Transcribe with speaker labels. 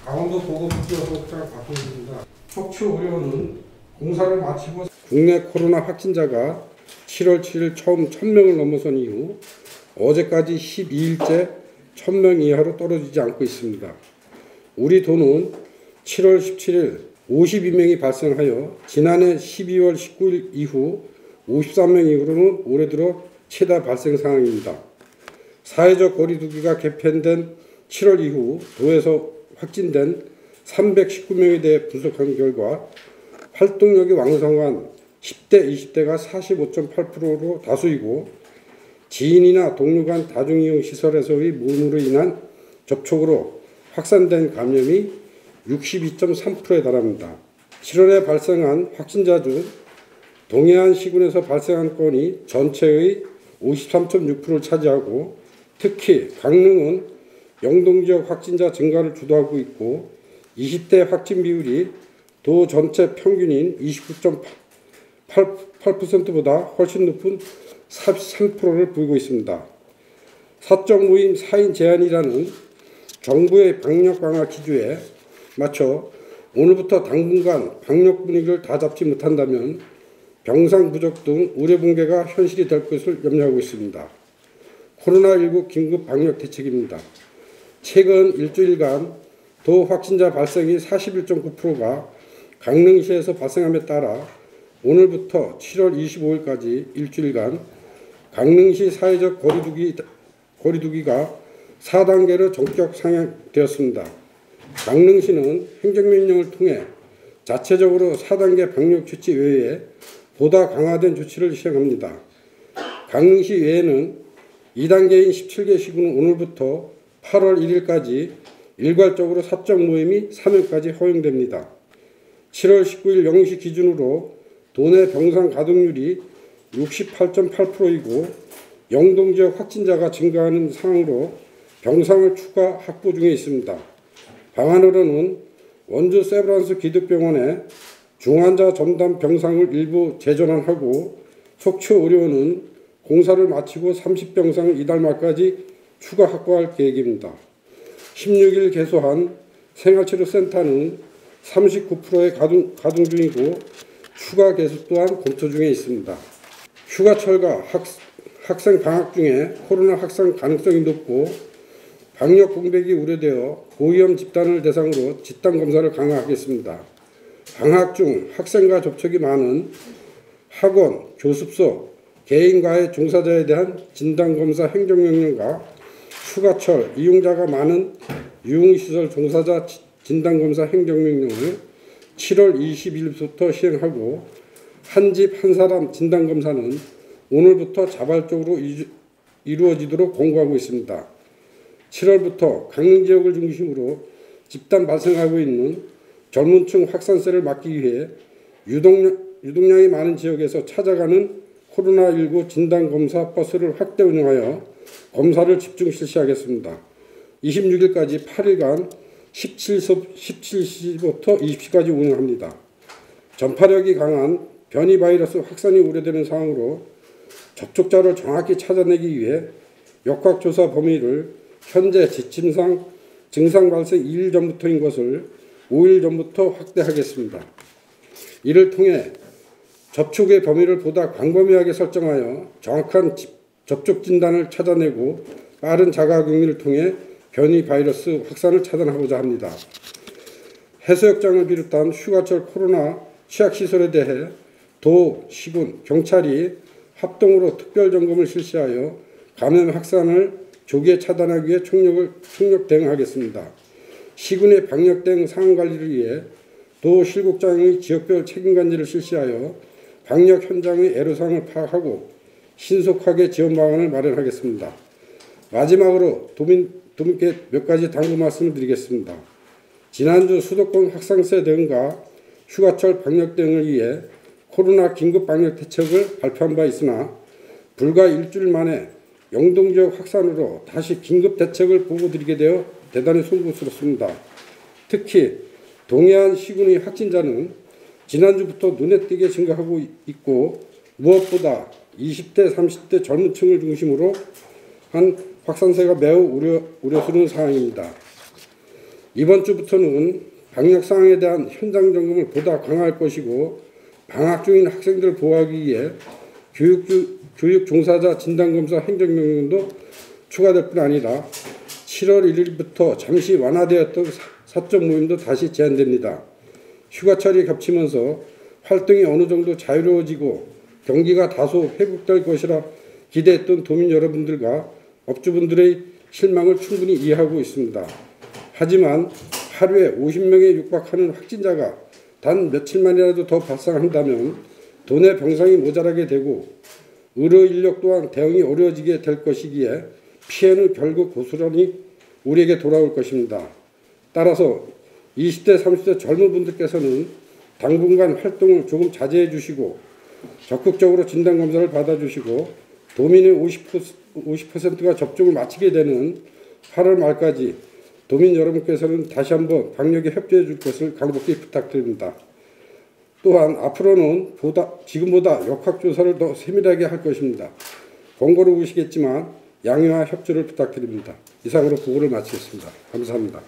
Speaker 1: 강원도 보건복지사업장 박홍주입니다. 척추 의료는 공사를 마치고 국내 코로나 확진자가 7월 7일 처음 1000명을 넘어선 이후 어제까지 12일째 1000명 이하로 떨어지지 않고 있습니다. 우리 도는 7월 17일 52명이 발생하여 지난해 12월 19일 이후 53명 이후로는 올해 들어 최다 발생 상황입니다. 사회적 거리두기가 개편된 7월 이후 도에서 확진된 319명에 대해 분석한 결과 활동력이 왕성한 10대, 20대가 45.8%로 다수이고 지인이나 동료 간 다중이용 시설에서의 모임으로 인한 접촉으로 확산된 감염이 62.3%에 달합니다. 7월에 발생한 확진자 중 동해안 시군에서 발생한 건이 전체의 53.6%를 차지하고 특히 강릉은 영동 지역 확진자 증가를 주도하고 있고 20대 확진 비율이 도 전체 평균인 29.8%보다 훨씬 높은 43%를 보이고 있습니다. 사적 모임 4인 제한이라는 정부의 방역 강화 기조에 맞춰 오늘부터 당분간 방역 분위기를 다 잡지 못한다면 병상 부족 등 의료 붕괴가 현실이 될 것을 염려하고 있습니다. 코로나19 긴급 방역 대책입니다. 최근 일주일간 도 확진자 발생이 41.9%가 강릉시에서 발생함에 따라 오늘부터 7월 25일까지 일주일간 강릉시 사회적 거리두기가 4단계로 전격 상향되었습니다. 강릉시는 행정명령을 통해 자체적으로 4단계 방역 조치 외에 보다 강화된 조치를 시행합니다. 강릉시 외에는 2단계인 17개 시군은 오늘부터 8월 1일까지 일괄적으로 사적 모임이 3회까지 허용됩니다. 7월 19일 0시 기준으로 도내 병상 가동률이 68.8%이고 영동 지역 확진자가 증가하는 상황으로 병상을 추가 확보 중에 있습니다. 방안으로는 원주 세브란스 기독병원에 중환자 전담 병상을 일부 재전환하고 속초 의료원은 공사를 마치고 30병상을 이달 말까지 추가 확보할 계획입니다. 16일 개소한 생활치료센터는 39%의 가동 중이고 추가 개소 또한 검토 중에 있습니다. 휴가철과 학생 방학 중에 코로나 확산 가능성이 높고 방역 공백이 우려되어 고위험 집단을 대상으로 집단 검사를 강화하겠습니다. 방학 중 학생과 접촉이 많은 학원, 교습소, 개인과의 종사자에 대한 진단검사 행정명령과 휴가철 이용자가 많은 유흥시설 종사자 진단검사 행정명령을 7월 20일부터 시행하고 한 집 한 사람 진단검사는 오늘부터 자발적으로 이루어지도록 권고하고 있습니다. 7월부터 강릉 지역을 중심으로 집단 발생하고 있는 젊은층 확산세를 막기 위해 유동량이 많은 지역에서 찾아가는 코로나19 진단검사 버스를 확대 운영하여 검사를 집중 실시하겠습니다. 26일까지 8일간 17시부터 20시까지 운영합니다. 전파력이 강한 변이 바이러스 확산이 우려되는 상황으로 접촉자를 정확히 찾아내기 위해 역학조사 범위를 현재 지침상 증상 발생 2일 전부터인 것을 5일 전부터 확대하겠습니다. 이를 통해 접촉의 범위를 보다 광범위하게 설정하여 정확한 접촉 진단을 찾아내고 빠른 자가격리를 통해 변이 바이러스 확산을 차단하고자 합니다. 해수욕장을 비롯한 휴가철 코로나 취약시설에 대해 도, 시군, 경찰이 합동으로 특별점검을 실시하여 감염 확산을 조기에 차단하기 위해 총력 대응하겠습니다. 시군의 방역 대응 상황관리를 위해 도 실국장의 지역별 책임관리를 실시하여 방역 현장의 애로사항을 파악하고 신속하게 지원 방안을 마련하겠습니다. 마지막으로 도민께 몇 가지 당부 말씀을 드리겠습니다. 지난주 수도권 확산세 대응과 휴가철 방역 대응을 위해 코로나 긴급 방역 대책을 발표한 바 있으나 불과 일주일 만에 영동 지역 확산으로 다시 긴급 대책을 보고드리게 되어 대단히 송구스럽습니다. 특히 동해안 시군의 확진자는 지난주부터 눈에 띄게 증가하고 있고 무엇보다 20대, 30대 젊은 층을 중심으로 한 확산세가 매우 우려스러운 상황입니다. 이번 주부터는 방역 상황에 대한 현장 점검을 보다 강화할 것이고, 방학 중인 학생들을 보호하기 위해 교육 종사자 진단검사 행정명령도 추가될 뿐 아니라 7월 1일부터 잠시 완화되었던 사적 모임도 다시 제한됩니다. 휴가철이 겹치면서 활동이 어느 정도 자유로워지고 경기가 다소 회복될 것이라 기대했던 도민 여러분들과 업주분들의 실망을 충분히 이해하고 있습니다. 하지만 하루에 50명에 육박하는 확진자가 단 며칠만이라도 더 발생한다면 도내 병상이 모자라게 되고 의료 인력 또한 대응이 어려워지게 될 것이기에 피해는 결국 고스란히 우리에게 돌아올 것입니다. 따라서 20대, 30대 젊은 분들께서는 당분간 활동을 조금 자제해 주시고 적극적으로 진단검사를 받아주시고 도민의 50%가 접종을 마치게 되는 8월 말까지 도민 여러분께서는 다시 한번 방역에 협조해 줄 것을 간곡히 부탁드립니다. 또한 앞으로는 지금보다 역학조사를 더 세밀하게 할 것입니다. 권고를 보시겠지만 양해와 협조를 부탁드립니다. 이상으로 보고를 마치겠습니다. 감사합니다.